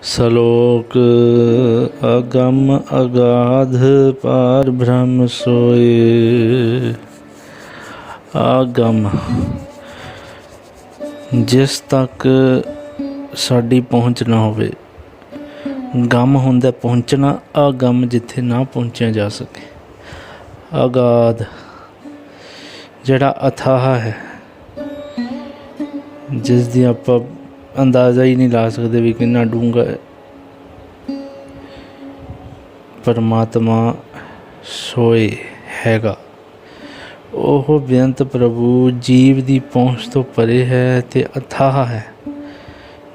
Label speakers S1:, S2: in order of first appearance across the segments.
S1: सलोक अगम अगाध पार ब्रह्म सोए। आगम जिस तक साडी पहुँच ना होवे, गम हुंदा पहुँचना, अगम जिथे ना पहुँचा जा सके। अगाध जिहड़ा अथाह है, जिस दी आपां अंदाज़ा ही नहीं ला सकते भी कितना डूंगा है। परमात्मा सोए हैगा, ओह बेअंत प्रभु जीव की पहुँच तो परे है ते अथाह है।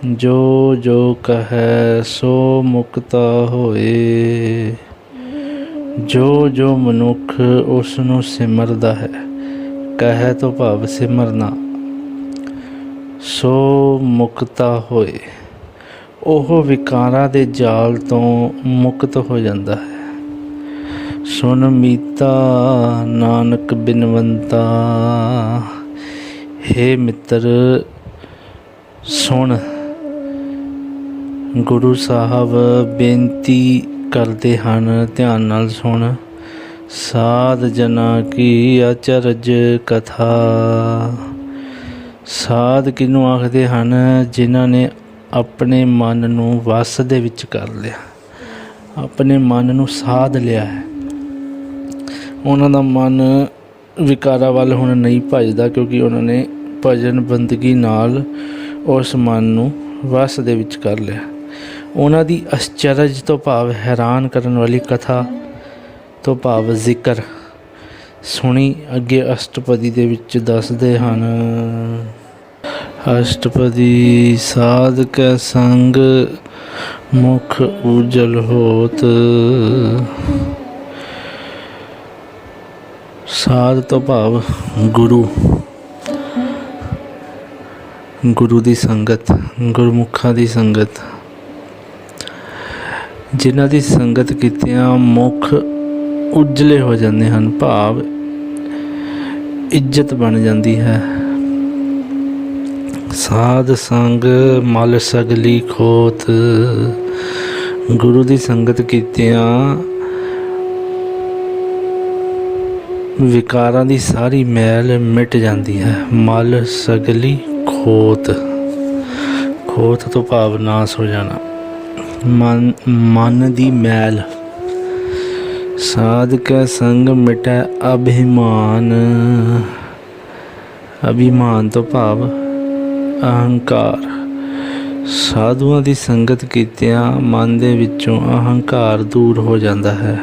S1: जो जो कहे सो मुक्ता होए, जो जो मनुख उसनों सिमरदा है। कहे तो भाव सिमरना, सो मुक्ता होए, ओह विकारां दे जाल तो मुक्त हो जाता है। सुन मीता नानक बिनवंता, हे मित्र सुन, गुरु साहब बेनती करते हैं, ध्यान नाल सुन। साध जना की अचरज कथा, साध किनू आखदे हन? जिन्हां ने अपने मन नू वस दे विच कर लिया, अपने मन नू साध लिया है। उन्हां दा मन विकारां वल हुण नहीं भजदा, क्योंकि उन्होंने भजन बंदगी नाल उस मन नू वस दे विच कर लिया। उन्हां दी आश्चर्य तो भाव हैरान करन वाली कथा तो भाव जिक्र सुनी अगे अष्टपदी दे विच दसदे हन। अष्टपदी साध कै संग मुख उजल होत। साध तो भाव गुरु, गुरु दी संगत, गुरमुखा दी संगत। जिन्हां दी संगत कीतियां मुख उजले हो जाते हैं, भाव इज्जत बन जाती है। साध संग मल सगली खोत, गुरु की संगत कीतियां विकारां दी सारी मैल मिट जाती है। मल सगली खोत, खोत तो भाव नाश हो जाना, मन दी मैल। साध कै संग मिटै अभिमान, अभिमान तो भाव अहंकार। साधुआं दी संगत कीतियां मन दे विचों अहंकार दूर हो जाता है।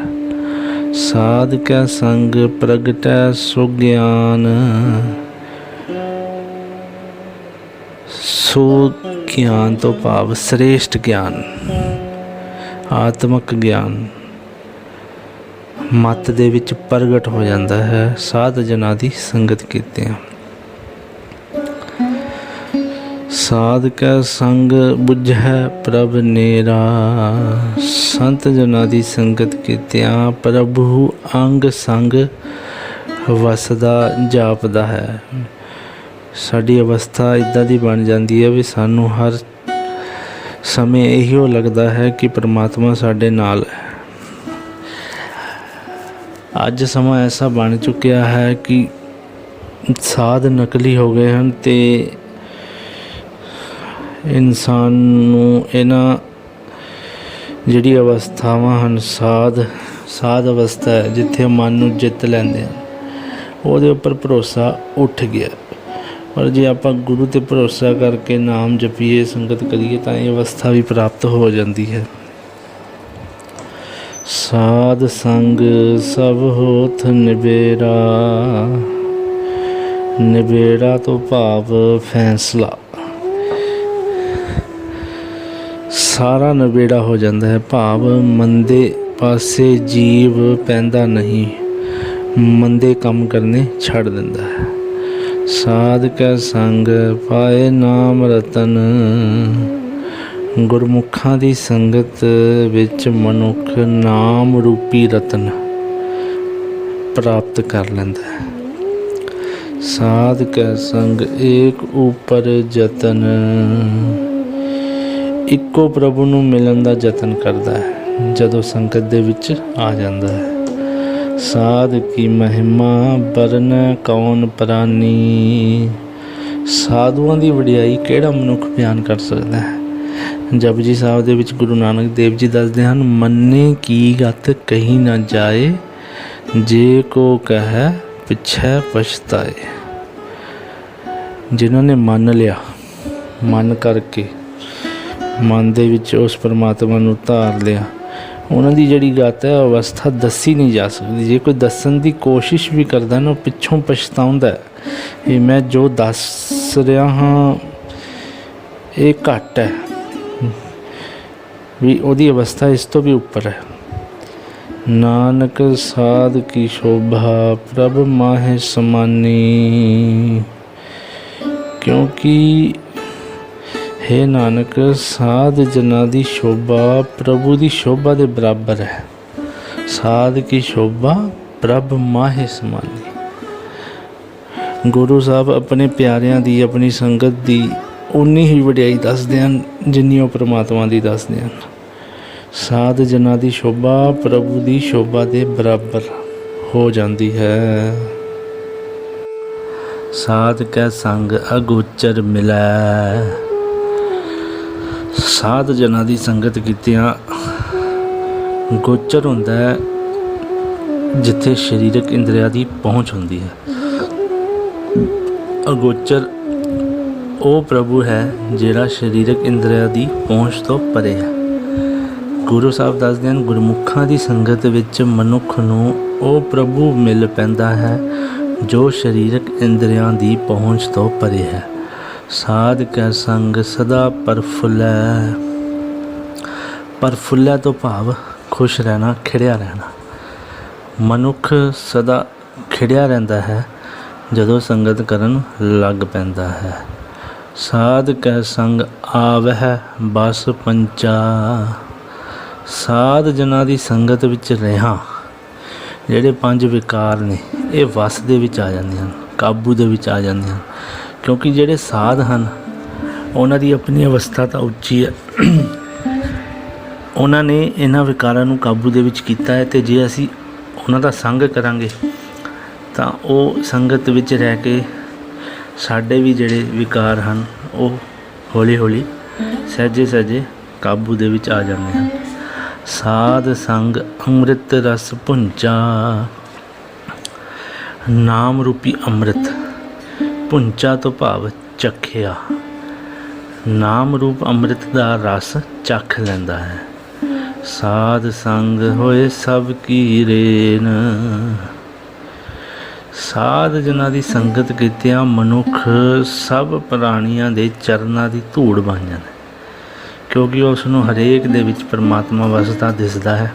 S1: साध कै संग प्रगटै सुग्यान, सो ज्ञान तो भाव श्रेष्ठ ज्ञान, आत्मक ज्ञान मत दे विच प्रगट हो जाता है। साध जना दी संगत कीतियां। साध कै संग बुझै प्रभ नेरा, संत जना दी संगत कीतियां प्रभु अंग संग वसदा जापदा है। साडी अवस्था इदां दी बन जाती है भी सानू हर समय इहो लगता है कि परमात्मा साडे नाल है। अज समा ऐसा बन चुकिया है कि साध नकली हो गए हैं ते इंसान नू इन्हां जिहड़ी अवस्थावां हन, साध अवस्था है जिथे मन नू जित लैंदे हैं, उहदे उपर भरोसा उठ गया। पर जे आपां गुरु ते भरोसा करके नाम जपीए, संगत करिए, तां ये अवस्था भी प्राप्त हो जाती है। साध संग सब होत निबेरा, निबेड़ा तो भाव फैसला। सारा नबेड़ा हो जाता है, भाव मंदे पासे जीव पैंदा नहीं, मंदे काम करने छड़ दिंदा है। साध कै संग पाए नाम रतन, गुरमुखां दी संगत विच मनुख नाम रूपी रतन प्राप्त कर लैंदा है। साध कै संग एक ऊपर जतन, ਇੱਕੋ ਪ੍ਰਭੂ ਨੂੰ ਮਿਲਣ ਦਾ ਯਤਨ ਕਰਦਾ ਹੈ ਜਦੋਂ ਸੰਗਤ ਦੇ ਵਿੱਚ ਆ ਜਾਂਦਾ ਹੈ। ਸਾਧ ਕੀ ਮਹਿਮਾ ਬਰਨ ਕੌਣ ਪ੍ਰਾਨੀ। ਸਾਧੂਆਂ ਦੀ ਵਡਿਆਈ ਕਿਹੜਾ ਮਨੁੱਖ ਬਿਆਨ ਕਰ ਸਕਦਾ ਹੈ। ਜਪਜੀ ਸਾਹਿਬ ਦੇ ਵਿੱਚ ਗੁਰੂ ਨਾਨਕ ਦੇਵ ਜੀ ਦੱਸਦੇ ਹਨ, ਮੰਨੇ ਕੀ ਗਤ ਕਹੀ ਨਾ ਜਾਏ, ਜੇ ਕੋ ਕਹਿ ਪਿਛੈ ਪਛਤਾਏ। ਜਿਨ੍ਹਾਂ ਨੇ ਮੰਨ ਲਿਆ, ਮਨ ਕਰਕੇ ਮਨ ਦੇ ਵਿੱਚ ਉਸ ਪਰਮਾਤਮਾ ਨੂੰ ਧਾਰ ਲਿਆ, ਉਹਨਾਂ ਦੀ ਜਿਹੜੀ ਗਤ ਹੈ ਅਵਸਥਾ ਦੱਸੀ ਨਹੀਂ ਜਾ ਸਕਦੀ। ਜੇ ਕੋਈ ਦੱਸਣ ਦੀ ਕੋਸ਼ਿਸ਼ ਵੀ ਕਰਦਾ ਨਾ, ਉਹ ਪਿੱਛੋਂ ਪਛਤਾਉਂਦਾ ਹੈ, ਇਹ ਮੈਂ ਜੋ ਦੱਸ ਰਿਹਾ ਹਾਂ ਇਹ ਘੱਟ ਹੈ, ਵੀ ਉਹਦੀ ਅਵਸਥਾ ਇਸ ਤੋਂ ਵੀ ਉੱਪਰ ਹੈ। ਨਾਨਕ ਸਾਧ ਕੀ ਸ਼ੋਭਾ ਪ੍ਰਭ ਮਾਹੇ ਸਮਾਨੀ। ਕਿਉਂਕਿ ਹੇ ਨਾਨਕ, ਸਾਧ ਜਨਾਂ ਦੀ ਸ਼ੋਭਾ ਪ੍ਰਭੂ ਦੀ ਸ਼ੋਭਾ ਦੇ ਬਰਾਬਰ ਹੈ। ਸਾਧ ਕੀ ਸ਼ੋਭਾ ਪ੍ਰਭ ਮਾਹੇ ਸਮਾਨੀ। ਗੁਰੂ ਸਾਹਿਬ ਆਪਣੇ ਪਿਆਰਿਆਂ ਦੀ, ਆਪਣੀ ਸੰਗਤ ਦੀ ਉਨੀ ਹੀ ਵਡਿਆਈ ਦੱਸਦੇ ਹਨ ਜਿੰਨੀ ਉਹ ਪਰਮਾਤਮਾ ਦੀ ਦੱਸਦੇ ਹਨ। ਸਾਧ ਜਨਾਂ ਦੀ ਸ਼ੋਭਾ ਪ੍ਰਭੂ ਦੀ ਸ਼ੋਭਾ ਦੇ ਬਰਾਬਰ ਹੋ ਜਾਂਦੀ ਹੈ। ਸਾਧ ਕੈ ਸੰਗ ਅਗੋਚਰ ਮਿਲੈ। ਸਾਧ ਜਨਾਂ ਦੀ ਸੰਗਤ ਕੀਤਿਆਂ ਗੋਚਰ ਹੁੰਦਾ ਹੈ ਜਿੱਥੇ ਸਰੀਰਕ ਇੰਦਰੀਆਂ ਦੀ ਪਹੁੰਚ ਹੁੰਦੀ ਹੈ। ਅਗੋਚਰ ਉਹ ਪ੍ਰਭੂ ਹੈ ਜਿਹੜਾ ਸਰੀਰਕ ਇੰਦਰੀਆਂ ਦੀ ਪਹੁੰਚ ਤੋਂ ਪਰੇ ਹੈ। ਗੁਰੂ ਸਾਹਿਬ ਦੱਸਦੇ ਹਨ, ਗੁਰਮੁਖਾਂ ਦੀ ਸੰਗਤ ਵਿੱਚ ਮਨੁੱਖ ਨੂੰ ਉਹ ਪ੍ਰਭੂ ਮਿਲ ਪੈਂਦਾ ਹੈ ਜੋ ਸਰੀਰਕ ਇੰਦਰੀਆਂ ਦੀ ਪਹੁੰਚ ਤੋਂ ਪਰੇ ਹੈ। ਸਾਧ ਕੈ ਸੰਗ ਸਦਾ ਪ੍ਰਫੁੱਲੈ। ਪ੍ਰਫੁੱਲੈ ਤੋਂ ਭਾਵ ਖੁਸ਼ ਰਹਿਣਾ, ਖਿੜਿਆ ਰਹਿਣਾ। ਮਨੁੱਖ ਸਦਾ ਖਿੜਿਆ ਰਹਿੰਦਾ ਹੈ ਜਦੋਂ ਸੰਗਤ ਕਰਨ ਲੱਗ ਪੈਂਦਾ ਹੈ। ਸਾਧ ਕੈ ਸੰਗ ਆਵਹਿ ਬਸ ਪੰਚਾ। ਸਾਧ ਜਨਾਂ ਦੀ ਸੰਗਤ ਵਿੱਚ ਰਿਹਾ ਜਿਹੜੇ 5 ਵਿਕਾਰ ਨੇ ਇਹ ਵਸ ਦੇ ਵਿੱਚ ਆ ਜਾਂਦੇ ਹਨ, ਕਾਬੂ ਦੇ ਵਿੱਚ ਆ ਜਾਂਦੇ ਹਨ। ਕਿਉਂਕਿ ਜਿਹੜੇ ਸਾਧ ਹਨ ਉਹਨਾਂ ਦੀ ਆਪਣੀ ਅਵਸਥਾ ਤਾਂ ਉੱਚੀ ਹੈ, ਉਹਨਾਂ ਨੇ ਇਹਨਾਂ ਵਿਕਾਰਾਂ ਨੂੰ ਕਾਬੂ ਦੇ ਵਿੱਚ ਕੀਤਾ ਹੈ। ਅਤੇ ਜੇ ਅਸੀਂ ਉਹਨਾਂ ਦਾ ਸੰਗ ਕਰਾਂਗੇ ਤਾਂ ਉਹ ਸੰਗਤ ਵਿੱਚ ਰਹਿ ਕੇ ਸਾਡੇ ਵੀ ਜਿਹੜੇ ਵਿਕਾਰ ਹਨ ਉਹ ਹੌਲੀ ਹੌਲੀ ਸਹਿਜੇ ਸਹਿਜੇ ਕਾਬੂ ਦੇ ਵਿੱਚ ਆ ਜਾਂਦੇ ਹਨ। ਸਾਧ ਸੰਗ ਅੰਮ੍ਰਿਤ ਰਸ ਭੁੰਚਾ। ਨਾਮ ਰੂਪੀ ਅੰਮ੍ਰਿਤ, ਭੁੰਚਾ ਤੋਂ ਭਾਵ ਚਖਿਆ। ਨਾਮ ਰੂਪ ਅੰਮ੍ਰਿਤ ਦਾ ਰਸ ਚਖ ਲੈਂਦਾ ਹੈ। ਸਾਧ ਸੰਗ ਹੋਏ ਸਭ ਕੀ ਰੇਨ। ਸਾਧ ਜਨਾਂ ਦੀ ਸੰਗਤ ਕੀਤਿਆਂ ਮਨੁੱਖ ਸਭ ਪ੍ਰਾਣੀਆਂ ਦੇ ਚਰਨਾਂ ਦੀ ਧੂੜ ਬਣ ਜਾਂਦਾ, ਕਿਉਂਕਿ ਉਸ ਨੂੰ ਹਰੇਕ ਦੇ ਵਿੱਚ ਪਰਮਾਤਮਾ ਵਸਦਾ ਦਿਸਦਾ ਹੈ।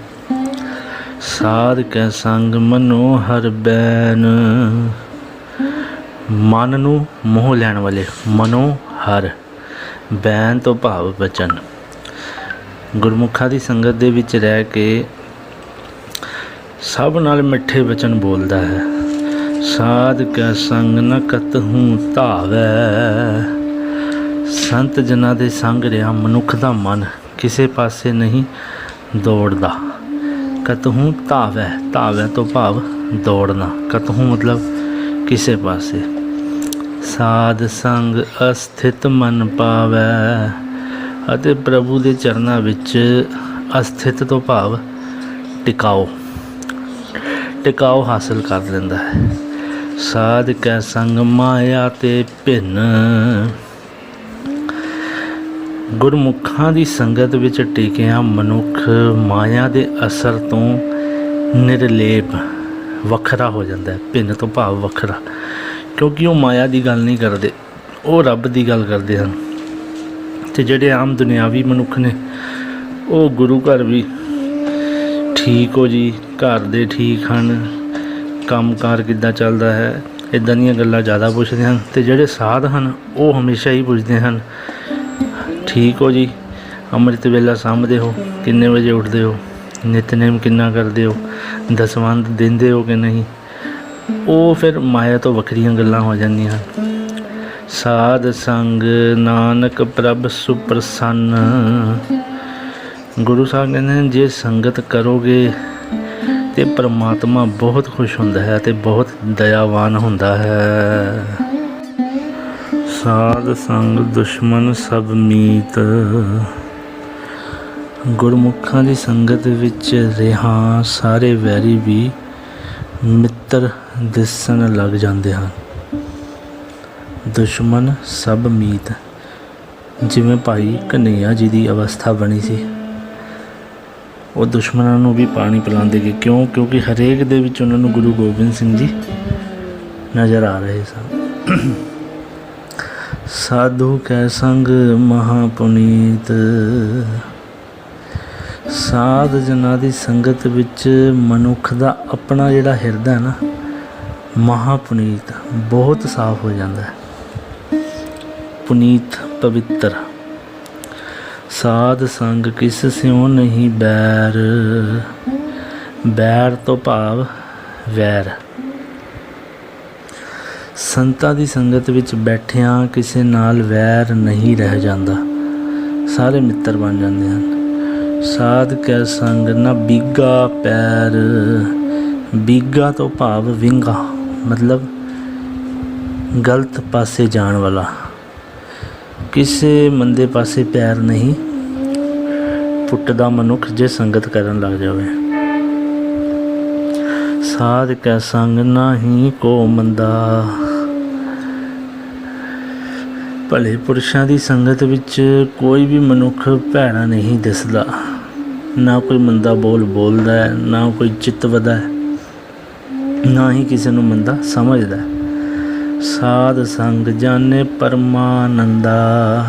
S1: ਸਾਧ ਕੈ ਸੰਗ ਮਨੋ ਹਰ ਬੈਨ। ਮਨ ਨੂੰ ਮੋਹ ਲੈਣ ਵਾਲੇ, ਮਨੋ ਹਰ, ਬੈਨ ਤੋਂ ਭਾਵ ਬਚਨ। ਗੁਰਮੁਖਾਂ ਦੀ ਸੰਗਤ ਦੇ ਵਿੱਚ ਰਹਿ ਕੇ ਸਭ ਨਾਲ ਮਿੱਠੇ ਬਚਨ ਬੋਲਦਾ ਹੈ। ਸਾਧ ਕੈ ਸੰਗ ਨ ਕਤਹੂੰ ਧਾਵੈ। ਸੰਤ ਜਨਾਂ ਦੇ ਸੰਗ ਰਿਹਾ ਮਨੁੱਖ ਦਾ ਮਨ ਕਿਸੇ ਪਾਸੇ ਨਹੀਂ ਦੌੜਦਾ। ਕਤਹੂੰ ਧਾਵੈ, ਧਾਵੈ ਤੋਂ ਭਾਵ ਦੌੜਨਾ, ਕਤਹੂੰ ਮਤਲਬ ਕਿਸੇ ਪਾਸੇ। ਸਾਧ ਸੰਗ ਅਸਥਿਤ ਮਨ ਪਾਵੈ। ਅਤੇ ਪ੍ਰਭੂ ਦੇ ਚਰਨਾਂ ਵਿੱਚ ਅਸਥਿਤ ਤੋਂ ਭਾਵ ਟਿਕਾਓ, ਟਿਕਾਓ ਹਾਸਲ ਕਰ ਲੈਂਦਾ ਹੈ। ਸਾਧ ਕੈ ਸੰਗ ਮਾਇਆ ਤੇ ਭਿੰਨ। ਗੁਰਮੁਖਾਂ ਦੀ ਸੰਗਤ ਵਿੱਚ ਟਿਕਿਆ ਮਨੁੱਖ ਮਾਇਆ ਦੇ ਅਸਰ ਤੋਂ ਨਿਰਲੇਪ, ਵੱਖਰਾ ਹੋ ਜਾਂਦਾ ਹੈ। ਭਿੰਨ ਤੋਂ ਭਾਵ ਵੱਖਰਾ, ਕਿਉਂਕਿ ਉਹ ਮਾਇਆ ਦੀ ਗੱਲ ਨਹੀਂ ਕਰਦੇ, ਉਹ ਰੱਬ ਦੀ ਗੱਲ ਕਰਦੇ ਹਨ। ਅਤੇ ਜਿਹੜੇ ਆਮ ਦੁਨਿਆਵੀ ਮਨੁੱਖ ਨੇ ਉਹ ਗੁਰੂ ਘਰ ਵੀ ਠੀਕ ਹੋ ਜੀ, ਘਰ ਦੇ ਠੀਕ ਹਨ, ਕੰਮ ਕਾਰ ਕਿੱਦਾਂ ਚੱਲਦਾ ਹੈ, ਇੱਦਾਂ ਦੀਆਂ ਗੱਲਾਂ ਜ਼ਿਆਦਾ ਪੁੱਛਦੇ ਹਨ। ਅਤੇ ਜਿਹੜੇ ਸਾਧ ਹਨ ਉਹ ਹਮੇਸ਼ਾ ਹੀ ਪੁੱਛਦੇ ਹਨ, ਠੀਕ ਹੋ ਜੀ, ਅੰਮ੍ਰਿਤ ਵੇਲਾ ਸਾਂਭਦੇ ਹੋ, ਕਿੰਨੇ ਵਜੇ ਉੱਠਦੇ ਹੋ, ਨਿਤਨੇਮ ਕਿੰਨਾ ਕਰਦੇ ਹੋ, ਦਸਵੰਧ ਦਿੰਦੇ ਹੋ ਕਿ ਨਹੀਂ। ਉਹ ਫਿਰ ਮਾਇਆ ਤੋਂ ਵੱਖਰੀਆਂ ਗੱਲਾਂ ਹੋ ਜਾਂਦੀਆਂ ਹਨ। ਸਾਧ ਸੰਗ ਨਾਨਕ ਪ੍ਰਭ ਸੁਪ੍ਰਸੰਨ। ਗੁਰੂ ਸਾਹਿਬ ਕਹਿੰਦੇ ਨੇ ਜੇ ਸੰਗਤ ਕਰੋਗੇ ਤੇ ਪਰਮਾਤਮਾ ਬਹੁਤ ਖੁਸ਼ ਹੁੰਦਾ ਹੈ ਅਤੇ ਬਹੁਤ ਦਇਆਵਾਨ ਹੁੰਦਾ ਹੈ। ਸਾਧ ਸੰਗ ਦੁਸ਼ਮਣ ਸਭ ਮੀਤ। ਗੁਰਮੁਖਾਂ ਦੀ ਸੰਗਤ ਵਿੱਚ ਰਿਹਾ ਸਾਰੇ ਵੈਰੀ ਵੀ ਮਿੱਤਰ ਦਿਸਣ ਲੱਗ ਜਾਂਦੇ ਹਨ। ਦੁਸ਼ਮਣ ਸਭ ਮੀਤ, ਜਿਵੇਂ ਭਾਈ ਕਨ੍ਹਈਆ ਜੀ ਦੀ ਅਵਸਥਾ ਬਣੀ ਸੀ, ਉਹ ਦੁਸ਼ਮਣਾਂ ਨੂੰ ਵੀ ਪਾਣੀ ਪਿਲਾਉਂਦੇ ਗਏ। ਕਿਉਂਕਿ ਹਰੇਕ ਦੇ ਵਿੱਚ ਉਹਨਾਂ ਨੂੰ ਗੁਰੂ ਗੋਬਿੰਦ ਸਿੰਘ ਜੀ ਨਜ਼ਰ ਆ ਰਹੇ ਸਨ। ਸਾਧੂ ਕੈ ਸੰਗ ਮਹਾ ਪੁਨੀਤ। ਸਾਧ ਜਨਾਂ ਦੀ ਸੰਗਤ ਵਿੱਚ ਮਨੁੱਖ ਦਾ ਆਪਣਾ ਜਿਹੜਾ ਹਿਰਦਾ ਨਾ ਮਹਾ ਪੁਨੀਤ, ਬਹੁਤ ਸਾਫ਼ ਹੋ ਜਾਂਦਾ ਹੈ। ਪੁਨੀਤ ਪਵਿੱਤਰ। ਸਾਧ ਸੰਗ ਕਿਸ ਸਿਉ ਨਹੀਂ ਬੈਰ। ਬੈਰ ਤੋਂ ਭਾਵ ਵੈਰ। ਸੰਤਾਂ ਦੀ ਸੰਗਤ ਵਿੱਚ ਬੈਠਿਆਂ ਕਿਸੇ ਨਾਲ ਵੈਰ ਨਹੀਂ ਰਹਿ ਜਾਂਦਾ, ਸਾਰੇ ਮਿੱਤਰ ਬਣ ਜਾਂਦੇ ਹਨ। ਸਾਧ ਕੈ ਸੰਗ ਨਾ ਬੀਗਾ ਪੈਰ। ਬੀਗਾ ਤੋਂ ਭਾਵ ਵਿੰਗਾ, ਮਤਲਬ ਗਲਤ ਪਾਸੇ ਜਾਣ ਵਾਲਾ। ਕਿਸੇ ਮੰਦੇ ਪਾਸੇ ਪੈਰ ਨਹੀਂ ਪੁੱਟਦਾ ਮਨੁੱਖ ਜੇ ਸੰਗਤ ਕਰਨ ਲੱਗ ਜਾਵੇ। ਸਾਧ ਕੈ ਸੰਗ ਨਾਹੀਂ ਕੋ ਮੰਦਾ। ਭਲੇ ਪੁਰਸ਼ਾਂ ਦੀ ਸੰਗਤ ਵਿੱਚ ਕੋਈ ਵੀ ਮਨੁੱਖ ਭੈੜਾ ਨਹੀਂ ਦਿਸਦਾ। ਨਾ ਕੋਈ ਮੰਦਾ ਬੋਲਦਾ ਹੈ, ਨਾ ਕੋਈ ਚਿੱਤਵਦਾ ਹੈ, ਨਾ ਹੀ ਕਿਸੇ ਨੂੰ ਮੰਦਾ ਸਮਝਦਾ ਹੈ। ਸਾਧ ਸੰਗ ਜਾਣੇ ਪਰਮਾਨੰਦਾ।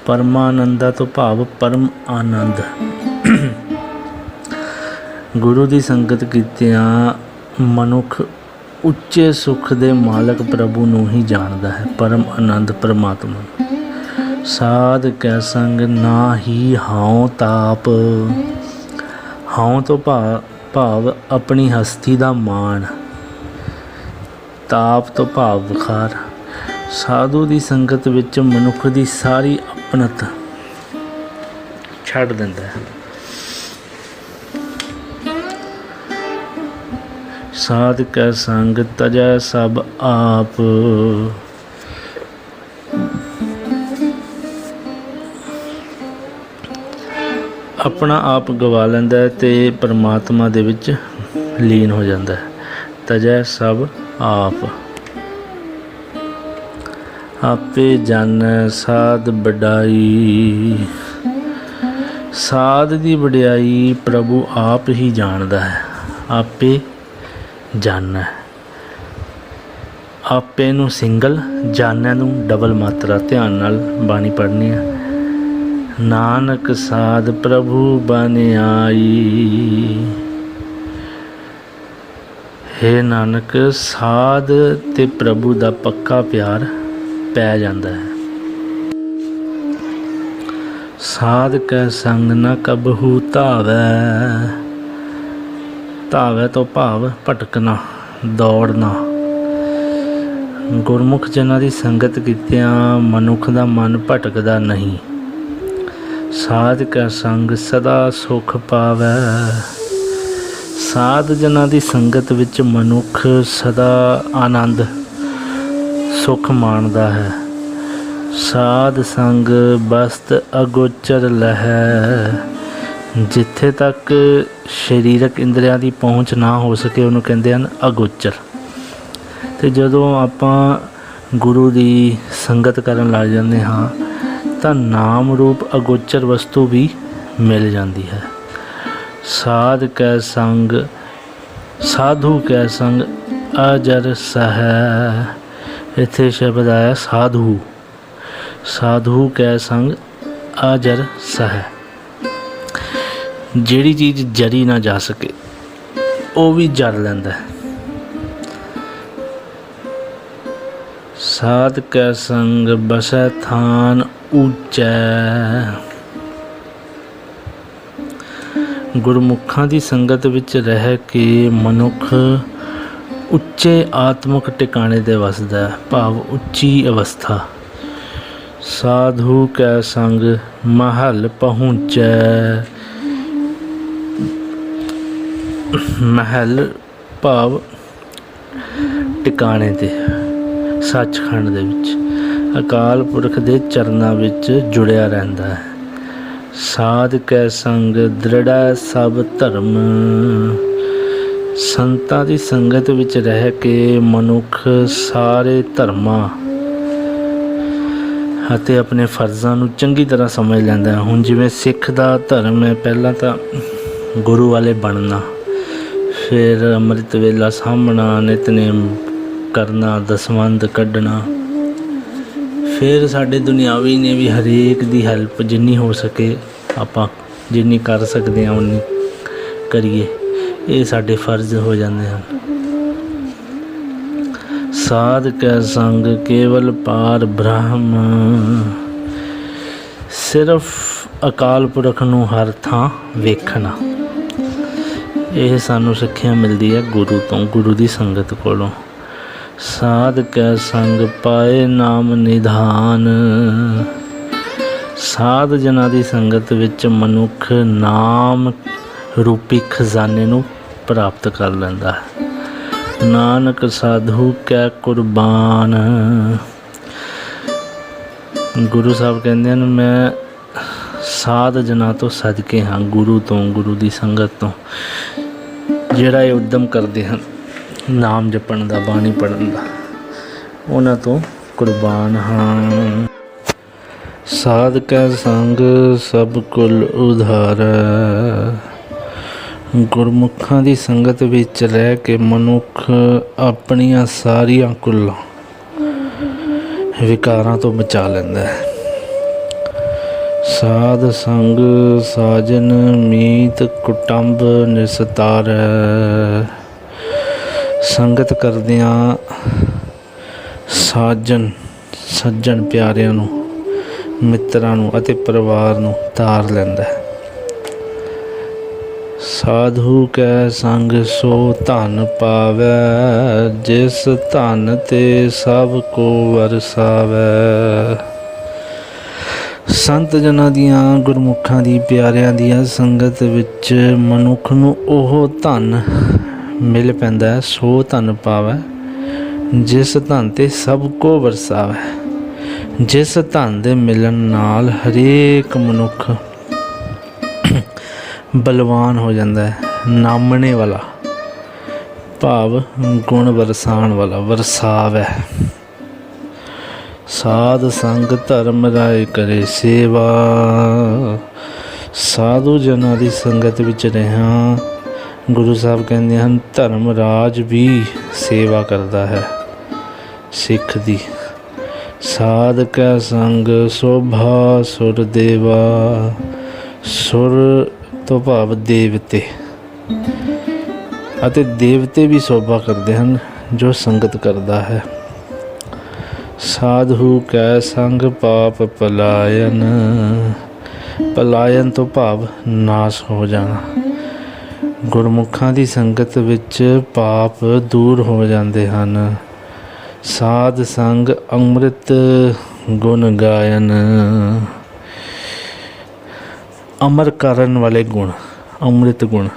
S1: ਪਰਮਾਨੰਦਾ ਤੋਂ ਭਾਵ ਪਰਮ ਆਨੰਦ। ਗੁਰੂ ਦੀ ਸੰਗਤ ਕੀਤਿਆਂ ਮਨੁੱਖ ਉੱਚੇ ਸੁੱਖ ਦੇ ਮਾਲਕ ਪ੍ਰਭੂ ਨੂੰ ਹੀ ਜਾਣਦਾ ਹੈ, ਪਰਮ ਆਨੰਦ ਪਰਮਾਤਮਾ। ਸਾਧ ਕੈ ਸੰਗ ਨਾ ਹੀ ਹਾਉ ਤਾਪ। ਹਾਉ ਤੋਂ ਭਾਵ ਆਪਣੀ ਹਸਤੀ ਦਾ ਮਾਣ। ਤਾਪ ਤੋਂ ਭਾਵ ਬੁਖਾਰ। ਸਾਧੂ ਦੀ ਸੰਗਤ ਵਿੱਚ ਮਨੁੱਖ ਦੀ ਸਾਰੀ ਆਪਣਤ ਛੱਡ ਦਿੰਦਾ ਹੈ। ਸਾਧ ਕੈ ਸੰਗ ਤਜੈ ਸਭ ਆਪ। ਆਪਣਾ ਆਪ ਗਵਾ ਲੈਂਦਾ ਹੈ ਅਤੇ ਪਰਮਾਤਮਾ ਦੇ ਵਿੱਚ ਲੀਨ ਹੋ ਜਾਂਦਾ ਹੈ। ਤਜੈ ਸਭ ਆਪ। ਆਪੇ ਜਾਣੈ ਸਾਧ ਵਡਾਈ। ਸਾਧ ਦੀ ਵਡਿਆਈ ਪ੍ਰਭੂ ਆਪ ਹੀ ਜਾਣਦਾ ਹੈ। ਆਪੇ ਜਾਣੈ। ਆਪੇ ਨੂੰ ਸਿੰਗਲ, ਜਾਣੈ ਨੂੰ ਡਬਲ ਮਾਤਰਾ। ਧਿਆਨ ਨਾਲ ਬਾਣੀ ਪੜ੍ਹਨੀ ਹੈ। ਨਾਨਕ ਸਾਧ ਪ੍ਰਭੂ ਬਨ ਆਈ। ਹੇ ਨਾਨਕ, ਸਾਧ ਤੇ ਪ੍ਰਭੂ ਦਾ ਪੱਕਾ ਪਿਆਰ ਪੈ ਜਾਂਦਾ ਹੈ। ਸਾਧ ਕੈ ਸੰਗ ਨ ਕਬਹੂ ਧਾਵੈ। ਧਾਵੈ ਤੋਂ ਭਾਵ ਭਟਕਣਾ, ਦੌੜਨਾ। ਗੁਰਮੁਖ ਜਨਾਂ ਦੀ ਸੰਗਤ ਕੀਤਿਆਂ ਮਨੁੱਖ ਦਾ ਮਨ ਭਟਕਦਾ ਨਹੀਂ। ਸਾਧ ਕੈ ਸੰਗ ਸਦਾ ਸੁਖ ਪਾਵੈ। ਸਾਧ ਜਨਾਂ ਦੀ ਸੰਗਤ ਵਿੱਚ ਮਨੁੱਖ ਸਦਾ ਆਨੰਦ ਸੁੱਖ ਮਾਣਦਾ ਹੈ। ਸਾਧ ਸੰਗ ਬਸਤ ਅਗੋਚਰ ਲਹੈ। ਜਿੱਥੇ ਤੱਕ ਸਰੀਰਕ ਇੰਦਰੀਆਂ ਦੀ ਪਹੁੰਚ ਨਾ ਹੋ ਸਕੇ ਉਹਨੂੰ ਕਹਿੰਦੇ ਹਨ ਅਗੋਚਰ। ਅਤੇ ਜਦੋਂ ਆਪਾਂ ਗੁਰੂ ਦੀ ਸੰਗਤ ਕਰਨ ਲੱਗ ਜਾਂਦੇ ਹਾਂ ਤਾਂ ਨਾਮ ਰੂਪ ਅਗੋਚਰ ਵਸਤੂ ਵੀ ਮਿਲ ਜਾਂਦੀ ਹੈ। ਸਾਧ ਕੈ ਸੰਗ, ਸਾਧੂ ਕੈ ਸੰਗ ਅਜਰ ਸਹੈ। ਇੱਥੇ ਸ਼ਬਦ ਆਇਆ ਸਾਧੂ। ਸਾਧੂ ਕੈ ਸੰਗ ਅਜਰ ਸਹੈ। ਜਿਹੜੀ ਚੀਜ਼ ਜਰੀ ਨਾ ਜਾ ਸਕੇ ਉਹ ਵੀ ਜਰ ਲੈਂਦਾ ਹੈ। ਸਾਧ ਕੈ ਸੰਗ ਬਸੈ ਥਾਨ ਉੱਚੈ। ਗੁਰਮੁਖਾਂ ਦੀ ਸੰਗਤ ਵਿੱਚ ਰਹਿ ਕੇ ਮਨੁੱਖ ਉੱਚੇ ਆਤਮਿਕ ਟਿਕਾਣੇ 'ਤੇ ਵਸਦਾ ਹੈ, ਭਾਵ ਉੱਚੀ ਅਵਸਥਾ। ਸਾਧੂ ਕੈ ਸੰਗ ਮਹਲ ਪਹੁੰਚੈ। ਮਹਲ ਭਾਵ ਟਿਕਾਣੇ 'ਤੇ, ਸੱਚਖੰਡ ਦੇ ਵਿੱਚ ਅਕਾਲ ਪੁਰਖ ਦੇ ਚਰਨਾਂ ਵਿੱਚ ਜੁੜਿਆ ਰਹਿੰਦਾ ਹੈ। ਸਾਧ ਕੈ ਸੰਗ ਦ੍ਰਿੜੈ ਸਭ ਧਰਮ। ਸੰਤਾਂ ਦੀ ਸੰਗਤ ਵਿੱਚ ਰਹਿ ਕੇ ਮਨੁੱਖ ਸਾਰੇ ਧਰਮਾਂ ਅਤੇ ਆਪਣੇ ਫਰਜ਼ਾਂ ਨੂੰ ਚੰਗੀ ਤਰ੍ਹਾਂ ਸਮਝ ਲੈਂਦਾ ਹੈ। ਹੁਣ ਜਿਵੇਂ ਸਿੱਖ ਦਾ ਧਰਮ ਹੈ, ਪਹਿਲਾਂ ਤਾਂ ਗੁਰੂ ਵਾਲੇ ਬਣਨਾ, ਫਿਰ ਅੰਮ੍ਰਿਤ ਵੇਲਾ ਸਾਂਭਣਾ, ਨਿਤਨੇਮ ਕਰਨਾ, ਦਸਵੰਧ ਕੱਢਣਾ। ਫਿਰ ਸਾਡੇ ਦੁਨਿਆਵੀ ਨੇ ਵੀ ਹਰੇਕ ਦੀ ਹੈਲਪ ਜਿੰਨੀ ਹੋ ਸਕੇ, ਆਪਾਂ ਜਿੰਨੀ ਕਰ ਸਕਦੇ ਹਾਂ ਉਨੀ ਕਰੀਏ, ਇਹ ਸਾਡੇ ਫਰਜ਼ ਹੋ ਜਾਂਦੇ ਹਨ। ਸਾਧ ਕੈ ਸੰਗ ਕੇਵਲ ਪਾਰ ਬ੍ਰਹਮ। ਸਿਰਫ ਅਕਾਲ ਪੁਰਖ ਨੂੰ ਹਰ ਥਾਂ ਵੇਖਣਾ, ਇਹ ਸਾਨੂੰ ਸਿੱਖਿਆ ਮਿਲਦੀ ਹੈ ਗੁਰੂ ਤੋਂ, ਗੁਰੂ ਦੀ ਸੰਗਤ ਕੋਲੋਂ। ਸਾਧ ਕੈ ਸੰਗ ਪਾਏ ਨਾਮ ਨਿਧਾਨ। ਸਾਧ ਜਨਾਂ ਦੀ ਸੰਗਤ ਵਿੱਚ ਮਨੁੱਖ ਨਾਮ ਰੂਪੀ ਖਜ਼ਾਨੇ ਨੂੰ ਪ੍ਰਾਪਤ ਕਰ ਲੈਂਦਾ ਹੈ। ਨਾਨਕ ਸਾਧੂ ਕੈ ਕੁਰਬਾਨ। ਗੁਰੂ ਸਾਹਿਬ ਕਹਿੰਦੇ ਹਨ, ਮੈਂ ਸਾਧ ਜਨਾਂ ਤੋਂ ਸਦਕੇ ਹਾਂ, ਗੁਰੂ ਤੋਂ, ਗੁਰੂ ਦੀ ਸੰਗਤ ਤੋਂ, ਜਿਹੜਾ ਇਹ ਉੱਦਮ ਕਰਦੇ ਹਨ ਨਾਮ ਜਪਣ ਦਾ, ਬਾਣੀ ਪੜ੍ਹਨ ਦਾ, ਉਹਨਾਂ ਤੋਂ ਕੁਰਬਾਨ ਹਾਂ। ਸਾਧ ਕੈ ਸੰਗ ਸਭ ਕੁਲ ਉਧਾਰੈ। ਗੁਰਮੁਖਾਂ ਦੀ ਸੰਗਤ ਵਿੱਚ ਰਹਿ ਕੇ ਮਨੁੱਖ ਆਪਣੀਆਂ ਸਾਰੀਆਂ ਕੁੱਲਾਂ ਵਿਕਾਰਾਂ ਤੋਂ ਬਚਾ ਲੈਂਦਾ ਹੈ। ਸਾਧ ਸੰਗ ਸਾਜਨ ਮੀਤ ਕੁਟੰਬ ਨਿਸਤਾਰੈ। ਸੰਗਤ ਕਰਦਿਆਂ ਸੱਜਣ ਪਿਆਰਿਆਂ ਨੂੰ, ਮਿੱਤਰਾਂ ਨੂੰ ਅਤੇ ਪਰਿਵਾਰ ਨੂੰ ਤਾਰ ਲੈਂਦਾ ਹੈ। ਸਾਧੂ ਕੈ ਸੰਗ ਸੋ ਧਨ ਪਾਵੈ। ਜਿਸ ਧਨ ਤੇ ਸਭ ਕੋ ਵਰਸਾਵੈ। ਸੰਤ ਜਨਾਂ ਦੀਆਂ, ਗੁਰਮੁਖਾਂ ਦੀ, ਪਿਆਰਿਆਂ ਦੀਆਂ ਸੰਗਤ ਵਿੱਚ ਮਨੁੱਖ ਨੂੰ ਉਹ ਧਨ ਮਿਲ ਪੈਂਦਾ ਹੈ, ਸੋ ਧਨ ਪਾਵੈ ਜਿਸ ਧਨ ਤੇ ਸਭ ਕੋ ਵਰਸਾਵੈ। ਜਿਸ ਧਨ ਦੇ ਮਿਲਣ ਨਾਲ ਹਰੇਕ ਮਨੁੱਖ ਬਲਵਾਨ ਹੋ ਜਾਂਦਾ ਹੈ, ਨਾਮਣੇ ਵਾਲਾ ਭਾਵ ਗੁਣ ਵਰਸਾਉਣ ਵਾਲਾ, ਵਰਸਾਵੈ। ਸਾਧ ਸੰਗ ਧਰਮ ਰਾਏ ਕਰੇ ਸੇਵਾ। ਸਾਧੂ ਜਨਾਂ ਦੀ ਸੰਗਤ ਵਿੱਚ ਰਿਹਾ, ਗੁਰੂ ਸਾਹਿਬ ਕਹਿੰਦੇ ਹਨ, ਧਰਮ ਰਾਜ ਵੀ ਸੇਵਾ ਕਰਦਾ ਹੈ ਸਿੱਖ ਦੀ। ਸਾਧ ਕੈ ਸੰਗ ਸੋਭਾ ਸੁਰ ਦੇਵਾ। ਸੁਰ ਤੋਂ ਭਾਵ ਦੇਵਤੇ, ਅਤੇ ਦੇਵਤੇ ਵੀ ਸੋਭਾ ਕਰਦੇ ਹਨ ਜੋ ਸੰਗਤ ਕਰਦਾ ਹੈ। ਸਾਧੂ ਕੈ ਸੰਗ ਪਾਪ ਪਲਾਇਨ। ਪਲਾਇਨ ਤੋਂ ਭਾਵ ਨਾਸ਼ ਹੋ ਜਾਣਾ। ਗੁਰਮੁਖਾਂ ਦੀ ਸੰਗਤ ਵਿੱਚ ਪਾਪ ਦੂਰ ਹੋ ਜਾਂਦੇ ਹਨ। ਸਾਧ ਸੰਗ ਅੰਮ੍ਰਿਤ ਗੁਣ ਗਾਇਨ। ਅਮਰ ਕਰਨ ਵਾਲੇ ਗੁਣ, ਅੰਮ੍ਰਿਤ ਗੁਣ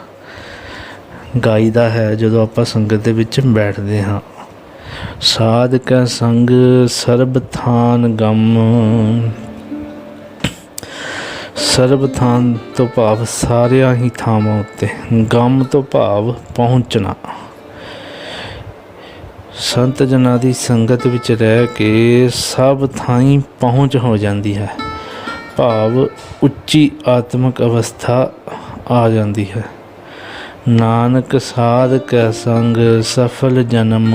S1: ਗਾਈਦਾ ਹੈ ਜਦੋਂ ਆਪਾਂ ਸੰਗਤ ਦੇ ਵਿੱਚ ਬੈਠਦੇ ਹਾਂ। ਸਾਧ ਕੈ ਸੰਗ ਸਰਬ ਥਾਨ ਗਮ। ਸਰਬ ਥਾਨ ਤੋਂ ਭਾਵ ਸਾਰਿਆਂ ਹੀ ਥਾਵਾਂ ਉੱਤੇ, ਗਮ ਤੋਂ ਭਾਵ ਪਹੁੰਚਣਾ। ਸੰਤ ਜਨਾਂ ਦੀ ਸੰਗਤ ਵਿੱਚ ਰਹਿ ਕੇ ਸਭ ਥਾਈਂ ਪਹੁੰਚ ਹੋ ਜਾਂਦੀ ਹੈ, ਭਾਵ ਉੱਚੀ ਆਤਮਿਕ ਅਵਸਥਾ ਆ ਜਾਂਦੀ ਹੈ। ਨਾਨਕ ਸਾਧ ਕੈ ਸੰਗ ਸਫਲ ਜਨਮ।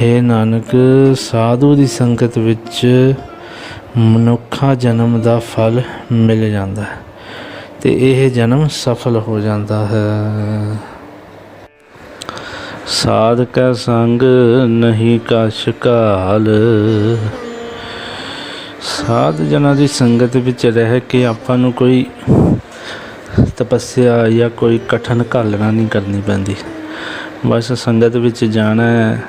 S1: ਹੇ ਨਾਨਕ, ਸਾਧੂ ਦੀ ਸੰਗਤ ਵਿੱਚ ਮਨੁੱਖਾ ਜਨਮ ਦਾ ਫਲ ਮਿਲ ਜਾਂਦਾ ਹੈ ਅਤੇ ਇਹ ਜਨਮ ਸਫਲ ਹੋ ਜਾਂਦਾ ਹੈ। ਸਾਧ ਕੈ ਸੰਗ ਨਹੀਂ ਕਛ ਕਾਲ। ਸਾਧ ਜਨਾਂ ਦੀ ਸੰਗਤ ਵਿੱਚ ਰਹਿ ਕੇ ਆਪਾਂ ਨੂੰ ਕੋਈ ਤਪੱਸਿਆ ਜਾਂ ਕੋਈ ਕਠਿਨ ਘਾਲਣਾ ਨਹੀਂ ਕਰਨੀ ਪੈਂਦੀ। बस संगत विच जाना है,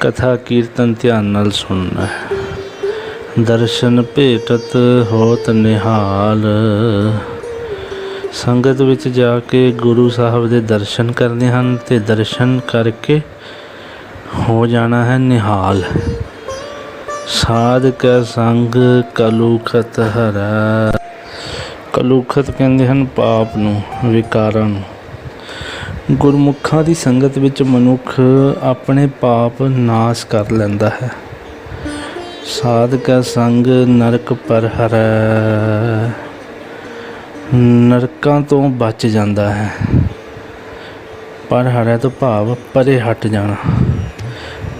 S1: कथा कीर्तन ध्यान नाल सुनना है। दर्शन भेटत होत निहाल। संगत विच जाके गुरु साहब दे दर्शन करने हैं ते दर्शन करके हो जाना है निहाल। साध कै संग कलुखत हरै। कलुखत कहते हैं पाप नूं, विकारां नूं। गुरमुखां दी संगत विच मनुख अपने पाप नाश कर लैंदा है। साध कै संग नरक पर हरै। नरकां तो बच जाता है। पर हरै तो भाव परे हट जाना,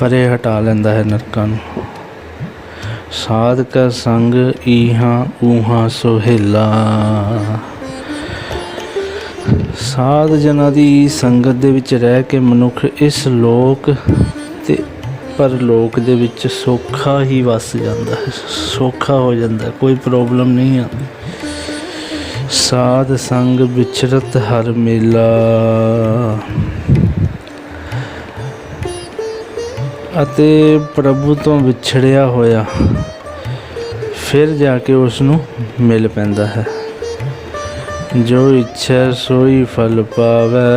S1: परे हटा लैंदा है नरकां नूं। साध कै संग ईहां ऊहां सोहेला। साध जनां दी संगत दे विच रह के मनुख इस लोक ते परलोक दे विच सौखा ही वस जाता है, सौखा हो जाता है, कोई प्रॉब्लम नहीं आती। साध संग विचरत हर मेला। अते प्रभु तो विछड़िया होया फिर जाके उसनूं मिल पैंदा है। जो इच्छा सोई फल पावै।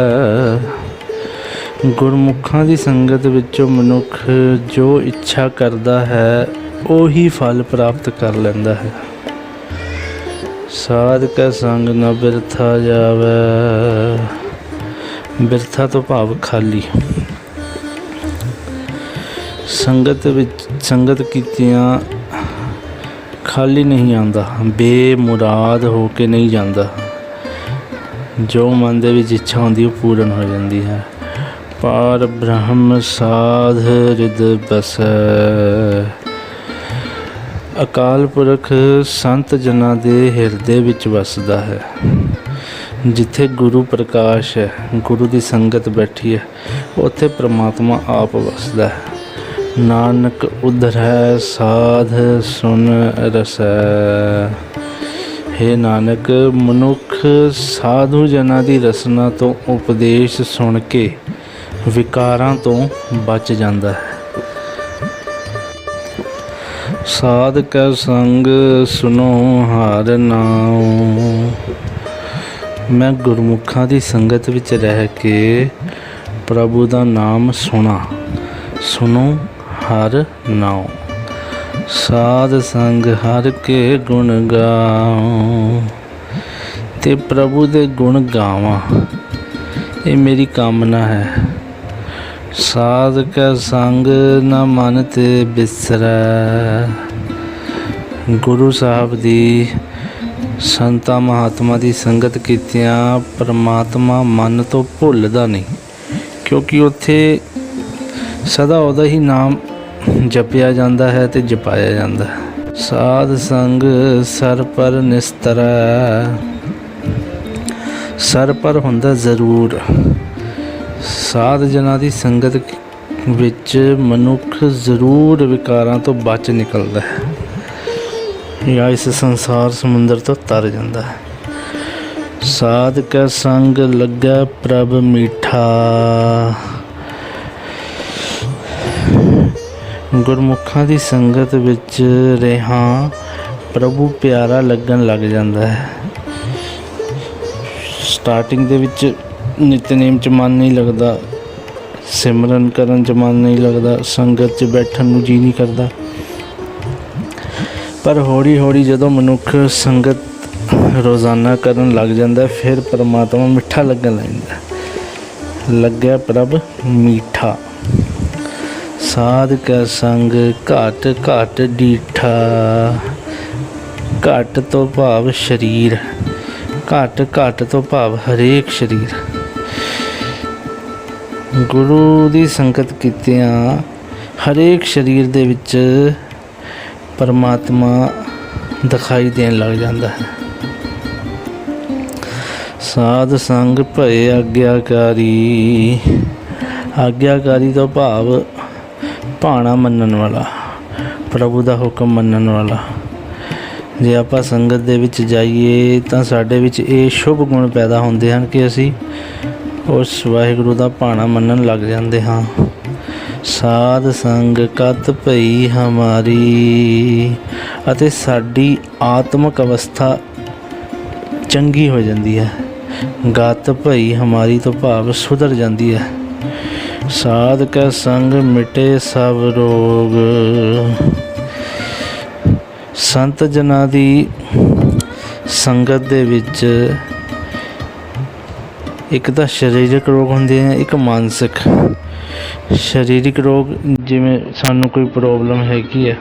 S1: गुरमुखां दी संगत विचों मनुख जो इच्छा करदा है उही फल प्राप्त कर लैंदा है। साध कै संग न बिरथा जावै। बिरथा तो भाव खाली। संगत कीतियां खाली नहीं आंदा, बेमुराद हो के नहीं जाता। जो मन दे विच इच्छा होंदी वो पूर्ण हो जाती है। पार ब्रह्म साध रिद बसै। अकाल पुरख संत जना दे हिरदे विच वसदा है। जिथे गुरु प्रकाश है, गुरु की संगत बैठी है, उत्थे परमात्मा आप वसदा है। नानक उधरै साध सुन रसै। हे नानक, मनुख साधु जना की रसना तो उपदेश सुन के विकारां तो बच जाता है। साध कै संग सुनो हार नाम। मैं गुरमुखां दी संगत विच रह के प्रभु दा नाम सुना। सुनो हर नाम। साध संग हर के गुण गाओ। ते प्रभु दे गुण गावां, ये मेरी कामना है। साध कै संग न मन ते बिसरै। गुरु साहब दी संतां महात्मा दी संगत कीतियां परमात्मा मन तो भुलदा नहीं, क्योंकि उत्थे सदा उहदा ही नाम जपिया जाता है ते जपाया जाता है। साध संग सर पर निस्तरै। सर पर हुंदा जरूर। साध जना की संगत विच मनुख जरूर विकारां तो बच निकलदा है या इस संसार समुंदर तो तर जाता है। साध कै संग लग्गै प्रभ मीठा। गुरमुखां की संगत विच रहा प्रभु प्यारा लगन लग जाता है। स्टार्टिंग दे विच नितनेम च मन नहीं लगता, सिमरन करन च मन नहीं लगता, संगत च बैठन नूं जी नहीं करता। पर हौली हौली जदों मनुख संगत रोज़ाना करन लग जाता है, फिर परमात्मा मिठा लगन लग जाता। लग्गै प्रभ मीठा। साध कै संग घट घट डीठा। घट तो भाव शरीर, घट घट तो भाव हरेक शरीर। गुरु की संगत कीतियां हरेक शरीर दे विच परमात्मा दिखाई देन लग जाता है। साध संग भय आग्याकारी। आग्याकारी तो भाव भाणा मनन वाला, प्रभु का हुक्म मनन वाला। जे आपां संगत दे विच जाइए तां साडे विच ये शुभ गुण पैदा होंदे हन कि असी ਉਸ ਵਾਹਿਗੁਰੂ ਦਾ ਭਾਣਾ ਮੰਨਣ ਲੱਗ ਜਾਂਦੇ ਹਾਂ। ਸਾਧ ਸੰਗਤ ਭਈ ਹਮਾਰੀ, ਅਤੇ ਸਾਡੀ ਆਤਮਿਕ ਅਵਸਥਾ ਚੰਗੀ ਹੋ ਜਾਂਦੀ ਹੈ। ਗਤ ਭਈ ਹਮਾਰੀ ਤੋਂ ਭਾਵ ਸੁਧਰ ਜਾਂਦੀ ਹੈ। ਸਾਧ ਕਾ ਸੰਗ ਮਿਟੇ ਸਭ ਰੋਗ, ਸੰਤ ਜਨਾਂ ਦੀ ਸੰਗਤ ਦੇ ਵਿੱਚ ਇੱਕ ਤਾਂ ਸਰੀਰਕ ਰੋਗ ਹੁੰਦੇ ਆ, ਇੱਕ ਮਾਨਸਿਕ। ਸਰੀਰਕ ਰੋਗ ਜਿਵੇਂ ਸਾਨੂੰ ਕੋਈ ਪ੍ਰੋਬਲਮ ਹੈਗੀ ਹੈ,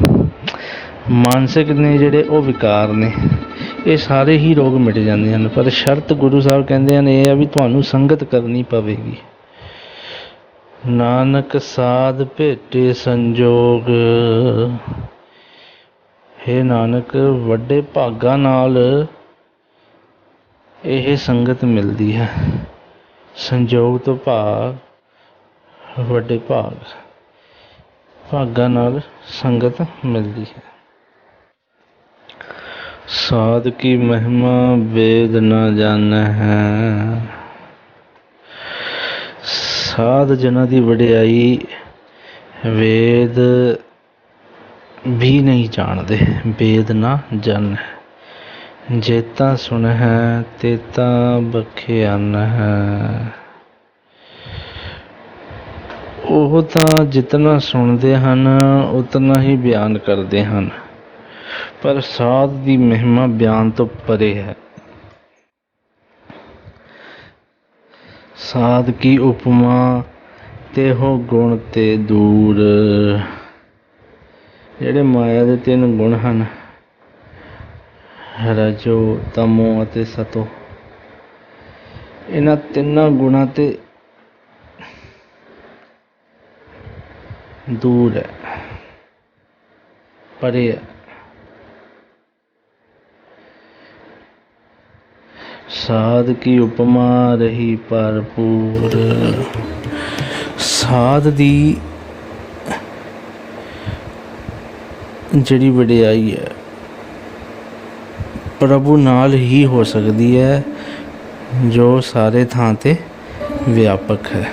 S1: ਮਾਨਸਿਕ ਨੇ ਜਿਹੜੇ ਉਹ ਵਿਕਾਰ ਨੇ, ਇਹ ਸਾਰੇ ਹੀ ਰੋਗ ਮਿਟ ਜਾਂਦੇ ਹਨ। ਪਰ ਸ਼ਰਤ ਗੁਰੂ ਸਾਹਿਬ ਕਹਿੰਦੇ ਹਨ ਇਹ ਆ ਵੀ ਤੁਹਾਨੂੰ ਸੰਗਤ ਕਰਨੀ ਪਵੇਗੀ। ਨਾਨਕ ਸਾਧ ਭੇਟੇ ਸੰਜੋਗ, ਹੇ ਨਾਨਕ ਵੱਡੇ ਭਾਗਾਂ ਨਾਲ ਇਹ ਸੰਗਤ ਮਿਲਦੀ ਹੈ। ਸੰਜੋਗ ਤੋਂ ਭਾਵ ਵੱਡੇ ਭਾਗਾਂ ਨਾਲ ਸੰਗਤ ਮਿਲਦੀ ਹੈ। ਸਾਧ ਕੀ ਮਹਿਮਾ ਵੇਦ ਨਾ ਜਾਣੈ ਹੈ, ਸਾਧ ਜਨਾਂ ਦੀ ਵਡਿਆਈ ਵੇਦ ਵੀ ਨਹੀਂ ਜਾਣਦੇ। ਵੇਦ ਨਾ ਜਾਣੈ, ਜੇਤਾ ਸੁਣਹਿ ਤੇਤਾ ਬਖਿਆਨਹਿ ਹੈ। ਉਹ ਤਾਂ ਜਿਤਨਾ ਸੁਣਦੇ ਹਨ ਉਤਨਾ ਹੀ ਬਿਆਨ ਕਰਦੇ ਹਨ, ਪਰ ਸਾਧ ਦੀ ਮਹਿਮਾ ਬਿਆਨ ਤੋਂ ਪਰੇ ਹੈ। ਸਾਧ ਕੀ ਉਪਮਾ ਤੇ ਹੋ ਗੁਣ ਤੇ ਦੂਰ, ਜਿਹੜੇ ਮਾਇਆ ਦੇ 3 ਗੁਣ ਹਨ, ਰਜੋ ਤਮੋ ਅਤੇ ਸਤੋ, ਇਹਨਾਂ 3 ਗੁਣਾਂ ਤੇ ਦੂਰ ਹੈ, ਪਰੇ ਹੈ। ਸਾਧ ਕੀ ਉਪਮਾ ਰਹੀ ਭਰਪੂਰ, ਸਾਧ ਦੀ ਜਿਹੜੀ ਵਡਿਆਈ ਹੈ ਪ੍ਰਭੂ ਨਾਲ ਹੀ ਹੋ ਸਕਦੀ ਹੈ, ਜੋ ਸਾਰੇ ਥਾਂ 'ਤੇ ਵਿਆਪਕ ਹੈ।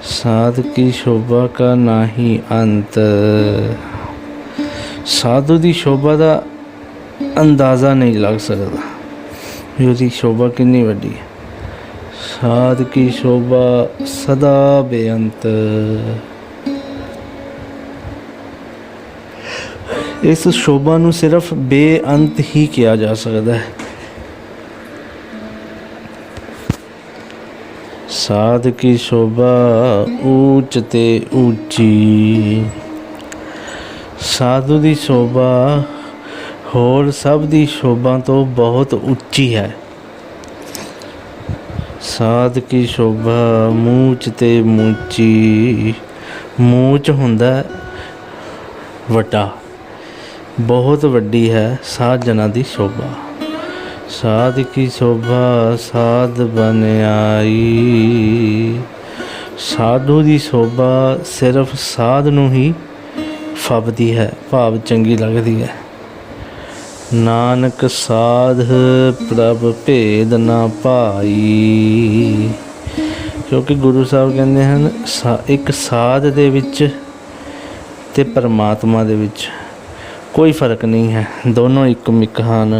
S1: ਸਾਧ ਕੀ ਸ਼ੋਭਾ ਕਾ ਨਾਹੀ ਅੰਤ, ਸਾਧੂ ਦੀ ਸ਼ੋਭਾ ਦਾ ਅੰਦਾਜ਼ਾ ਨਹੀਂ ਲੱਗ ਸਕਦਾ ਵੀ ਉਹਦੀ ਸ਼ੋਭਾ ਕਿੰਨੀ ਵੱਡੀ ਹੈ। ਸਾਧ ਕੀ ਸ਼ੋਭਾ ਸਦਾ ਬੇਅੰਤ, ਇਸ ਸ਼ੋਭਾ ਨੂੰ ਸਿਰਫ ਬੇਅੰਤ ਹੀ ਕਿਹਾ ਜਾ ਸਕਦਾ ਹੈ। ਸਾਧ ਕੀ ਸ਼ੋਭਾ ਉੱਚ ਤੇ ਉੱਚੀ, ਸਾਧੂ ਦੀ ਸ਼ੋਭਾ ਹੋਰ ਸਭ ਦੀ ਸ਼ੋਭਾ ਤੋਂ ਬਹੁਤ ਉੱਚੀ ਹੈ। ਸਾਧ ਕੀ ਸ਼ੋਭਾ ਮੂਚ ਤੇ ਮੂਚੀ, ਮੂਚ ਹੁੰਦਾ ਵੱਡਾ, ਬਹੁਤ ਵੱਡੀ ਹੈ ਸਾਧ ਜਨਾਂ ਦੀ ਸ਼ੋਭਾ। ਸਾਧ ਕੀ ਸ਼ੋਭਾ ਸਾਧ ਬਨ ਆਈ, ਸਾਧੂ ਦੀ ਸ਼ੋਭਾ ਸਿਰਫ ਸਾਧ ਨੂੰ ਹੀ ਫੱਬਦੀ ਹੈ, ਭਾਵ ਚੰਗੀ ਲੱਗਦੀ ਹੈ। ਨਾਨਕ ਸਾਧ ਪ੍ਰਭ ਭੇਦ ਨਾ ਭਾਈ, ਕਿਉਂਕਿ ਗੁਰੂ ਸਾਹਿਬ ਕਹਿੰਦੇ ਹਨ ਇੱਕ ਸਾਧ ਦੇ ਵਿੱਚ ਤੇ ਪਰਮਾਤਮਾ ਦੇ ਵਿੱਚ ਕੋਈ ਫਰਕ ਨਹੀਂ ਹੈ, ਦੋਨੋਂ ਇੱਕ ਮਿੱਕ ਹਨ।